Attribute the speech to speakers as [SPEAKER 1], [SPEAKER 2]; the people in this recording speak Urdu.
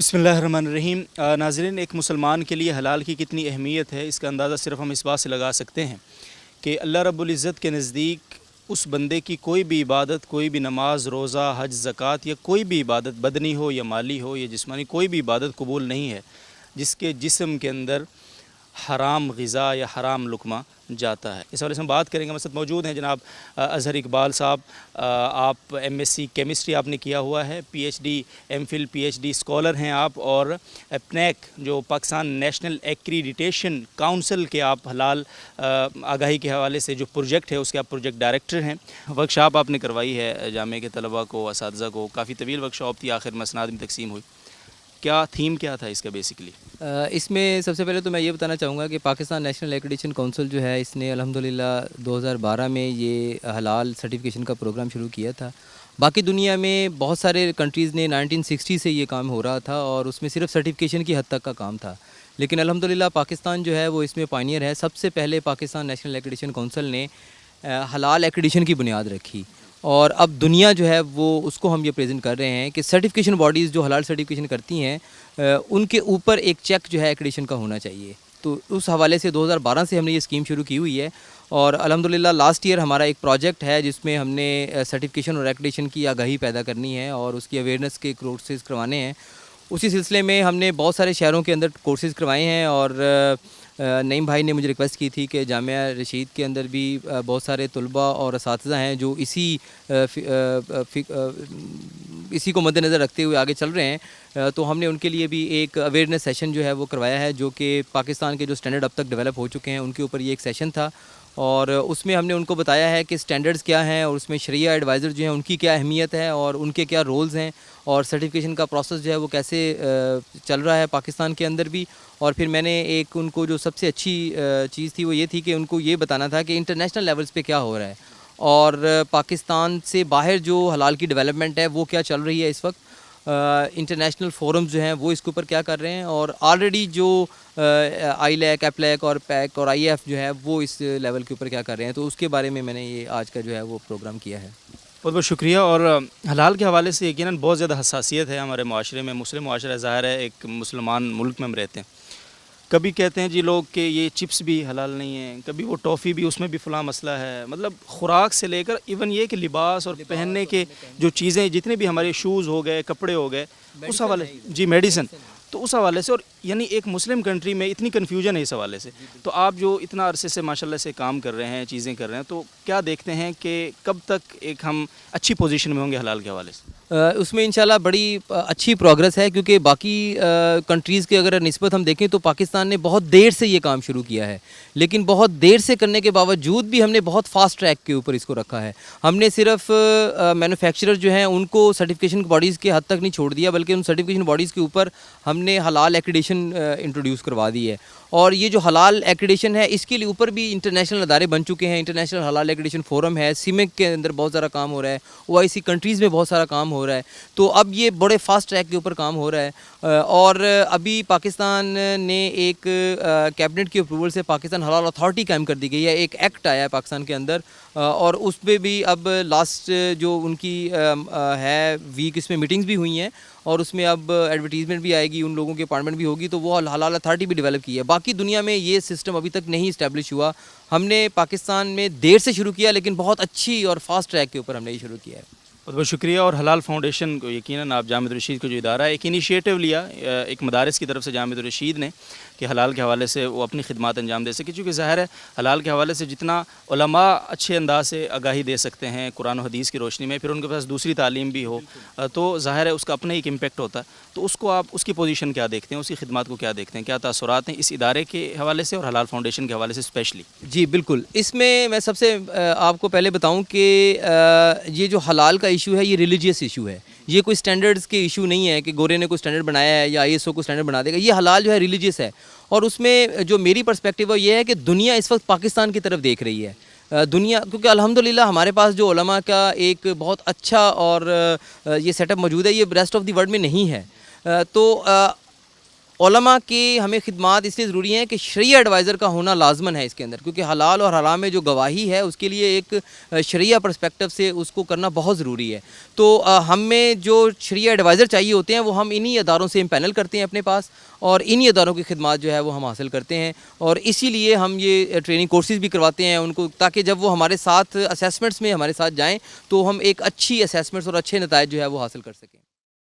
[SPEAKER 1] بسم اللہ الرحمن الرحیم۔ ناظرین، ایک مسلمان کے لیے حلال کی کتنی اہمیت ہے اس کا اندازہ صرف ہم اس بات سے لگا سکتے ہیں کہ اللہ رب العزت کے نزدیک اس بندے کی کوئی بھی عبادت، کوئی بھی نماز، روزہ، حج، زکوٰۃ یا کوئی بھی عبادت بدنی ہو یا مالی ہو یا جسمانی، کوئی بھی عبادت قبول نہیں ہے جس کے جسم کے اندر حرام غذا یا حرام لقمہ جاتا ہے۔ اس حوالے سے ہم بات کریں گے۔ ہمارے ساتھ موجود ہیں جناب اظہر اقبال صاحب۔ آپ ایم ایس سی کیمسٹری آپ نے کیا ہوا ہے، P H D, M Phil P H D scholar ہیں آپ، اور پنیک جو پاکستان نیشنل ایکریڈیٹیشن کاؤنسل کے آپ حلال آگاہی کے حوالے سے جو پروجیکٹ ہے اس کے آپ پروجیکٹ ڈائریکٹر ہیں۔ ورکشاپ آپ نے کروائی ہے جامعہ کے طلباء کو، اساتذہ کو، کافی طویل ورکشاپ تھی، آخر میں اسناد میں تقسیم ہوئی۔ کیا تھیم کیا تھا اس کا بیسکلی؟
[SPEAKER 2] اس میں سب سے پہلے تو میں یہ بتانا چاہوں گا کہ پاکستان نیشنل ایکریڈیٹیشن کونسل جو ہے اس نے الحمدللہ 2012 میں یہ حلال سرٹیفکیشن کا پروگرام شروع کیا تھا۔ باقی دنیا میں بہت سارے کنٹریز نے 1960 سے یہ کام ہو رہا تھا اور اس میں صرف سرٹیفکیشن کی حد تک کا کام تھا، لیکن الحمدللہ پاکستان جو ہے وہ اس میں پائنیئر ہے۔ سب سے پہلے پاکستان نیشنل ایکریڈیٹیشن کونسل نے حلال ایکریڈیشن کی بنیاد رکھی، اور اب دنیا جو ہے وہ اس کو ہم یہ پریزنٹ کر رہے ہیں کہ سرٹیفکیشن باڈیز جو حلال سرٹیفکیشن کرتی ہیں ان کے اوپر ایک چیک جو ہے ایکریڈیشن کا ہونا چاہیے۔ تو اس حوالے سے 2012 سے ہم نے یہ اسکیم شروع کی ہوئی ہے، اور الحمدللہ لاسٹ ایئر ہمارا ایک پروجیکٹ ہے جس میں ہم نے سرٹیفکیشن اور ایکریڈیشن کی آگاہی پیدا کرنی ہے اور اس کی اویئرنیس کے کورسز کروانے ہیں۔ اسی سلسلے میں ہم نے بہت سارے شہروں کے اندر کورسز کروائے ہیں، اور نعیم بھائی نے مجھے ریکویسٹ کی تھی کہ جامعہ رشید کے اندر بھی بہت سارے طلباء اور اساتذہ ہیں جو اسی کو مد نظر رکھتے ہوئے آگے چل رہے ہیں، تو ہم نے ان کے لیے بھی ایک اویئرنیس سیشن جو ہے وہ کروایا ہے، جو کہ پاکستان کے جو سٹینڈرڈ اب تک ڈیولپ ہو چکے ہیں ان کے اوپر یہ ایک سیشن تھا، اور اس میں ہم نے ان کو بتایا ہے کہ سٹینڈرڈز کیا ہیں اور اس میں شریعہ ایڈوائزر جو ہیں ان کی کیا اہمیت ہے اور ان کے کیا رولز ہیں، اور سرٹیفکیشن کا پروسیس جو ہے وہ کیسے چل رہا ہے پاکستان کے اندر بھی۔ اور پھر میں نے ایک ان کو جو سب سے اچھی چیز تھی وہ یہ تھی کہ ان کو یہ بتانا تھا کہ انٹرنیشنل لیولز پہ کیا ہو رہا ہے اور پاکستان سے باہر جو حلال کی ڈیولپمنٹ ہے وہ کیا چل رہی ہے اس وقت، انٹرنیشنل فورمز جو ہیں وہ اس کے اوپر کیا کر رہے ہیں، اور آلریڈی جو آئی لیک، ایپ لیک اور پیک اور آئی ایف جو ہے وہ اس لیول کے اوپر کیا کر رہے ہیں، تو اس کے بارے میں نے یہ آج کا جو ہے وہ پروگرام کیا ہے۔
[SPEAKER 1] بہت بہت شکریہ۔ اور حلال کے حوالے سے یقیناً بہت زیادہ حساسیت ہے ہمارے معاشرے میں، مسلم معاشرہ ظاہر ہے، ایک مسلمان ملک میں ہم رہتے ہیں۔ کبھی کہتے ہیں جی لوگ کہ یہ چپس بھی حلال نہیں ہیں، کبھی وہ ٹافی بھی، اس میں بھی فلاں مسئلہ ہے، مطلب خوراک سے لے کر ایون یہ کہ لباس اور پہننے کے جو چیزیں، جتنے بھی ہمارے شوز ہو گئے، کپڑے ہو گئے، اس حوالے جی میڈیسن، تو اس حوالے سے، اور یعنی ایک مسلم کنٹری میں اتنی کنفیوژن ہے اس حوالے سے، تو آپ جو اتنا عرصے سے ماشاءاللہ سے کام کر رہے ہیں، چیزیں کر رہے ہیں، تو کیا دیکھتے ہیں کہ کب تک ایک ہم اچھی پوزیشن میں ہوں گے حلال کے حوالے سے؟
[SPEAKER 2] اس میں انشاءاللہ بڑی اچھی پروگرس ہے، کیونکہ باقی کنٹریز کے اگر نسبت ہم دیکھیں تو پاکستان نے بہت دیر سے یہ کام شروع کیا ہے، لیکن بہت دیر سے کرنے کے باوجود بھی ہم نے بہت فاسٹ ٹریک کے اوپر اس کو رکھا ہے۔ ہم نے صرف مینوفیکچرر جو ہیں ان کو سرٹیفکیشن باڈیز کے حد تک نہیں چھوڑ دیا، بلکہ ان سرٹیفکیشن باڈیز کے اوپر ہم نے حلال ایکریڈیشن انٹروڈیوس کروا دی ہے، اور یہ جو حلال ایکریڈیشن ہے اس کے لیے اوپر بھی انٹرنیشنل ادارے بن چکے ہیں۔ انٹرنیشنل حلال ایکریڈیشن فورم ہے، سیمیک کے اندر بہت سارا کام ہو رہا ہے، OIC کنٹریز میں بہت سارا کام ہو رہا ہے، تو اب یہ بڑے فاسٹ ٹریک کے اوپر کام ہو رہا ہے۔ اور ابھی پاکستان نے ایک کیبنٹ کی اپروول سے پاکستان حلال اتھارٹی قائم کر دی گئی ہے، ایک ایکٹ آیا ہے پاکستان کے اندر، اور اس پہ بھی اب لاسٹ جو ان کی ہے ویک اس میں میٹنگز بھی ہوئی ہیں، اور اس میں اب ایڈورٹیزمنٹ بھی آئے گی، ان لوگوں کی اپائنٹمنٹ بھی ہوگی، تو وہ حلال اتھارٹی بھی ڈیولپ کی ہے۔ باقی دنیا میں یہ سسٹم ابھی تک نہیں اسٹیبلش ہوا، ہم نے پاکستان میں دیر سے شروع کیا، لیکن بہت اچھی اور فاسٹ ٹریک کے اوپر ہم نے یہ شروع کیا ہے۔
[SPEAKER 1] بہت بہت شکریہ۔ اور حلال فاؤنڈیشن کو یقیناً آپ جامعہ الرشید کو جو ادارہ ہے، ایک انیشیٹو لیا ایک مدارس کی طرف سے جامعہ الرشید نے کہ حلال کے حوالے سے وہ اپنی خدمات انجام دے سکے، چونکہ ظاہر ہے حلال کے حوالے سے جتنا علماء اچھے انداز سے آگاہی دے سکتے ہیں قرآن و حدیث کی روشنی میں، پھر ان کے پاس دوسری تعلیم بھی ہو، تو ظاہر ہے اس کا اپنا ایک امپیکٹ ہوتا ہے۔ تو اس کو آپ اس کی پوزیشن کیا دیکھتے ہیں، اس کی خدمات کو کیا دیکھتے ہیں، کیا تاثرات ہیں اس ادارے کے حوالے سے اور حلال فاؤنڈیشن کے حوالے سے اسپیشلی؟
[SPEAKER 2] جی بالکل، اس میں سب سے آپ کو پہلے بتاؤں کہ یہ جو حلال کا ایشو ہے یہ ریلیجیس ایشو ہے، یہ کوئی سٹینڈرڈز کے ایشو نہیں ہے کہ گورے نے کوئی سٹینڈرڈ بنایا ہے یا ISO کو سٹینڈرڈ بنا دے گا۔ یہ حلال جو ہے ریلیجیس ہے، اور اس میں جو میری پرسپیکٹیو ہے یہ ہے کہ دنیا اس وقت پاکستان کی طرف دیکھ رہی ہے، دنیا، کیونکہ الحمدللہ ہمارے پاس جو علماء کا ایک بہت اچھا اور یہ سیٹ اپ موجود ہے، یہ ریسٹ آف دی ورلڈ میں نہیں ہے، تو علماء کے ہمیں خدمات اس لیے ضروری ہیں کہ شرعی ایڈوائزر کا ہونا لازمن ہے اس کے اندر، کیونکہ حلال اور حرام میں جو گواہی ہے اس کے لیے ایک شرعیہ پرسپیکٹو سے اس کو کرنا بہت ضروری ہے. تو ہمیں جو شرعی ایڈوائزر چاہیے ہوتے ہیں وہ ہم انہی اداروں سے امپینل کرتے ہیں اپنے پاس، اور انہی اداروں کی خدمات جو ہے وہ ہم حاصل کرتے ہیں، اور اسی لیے ہم یہ ٹریننگ کورسز بھی کرواتے ہیں ان کو، تاکہ جب وہ ہمارے ساتھ اسیسمنٹس میں ہمارے ساتھ جائیں تو ہم ایک اچھی اسیسمنٹس اور اچھے نتائج جو ہے وہ حاصل کر سکیں.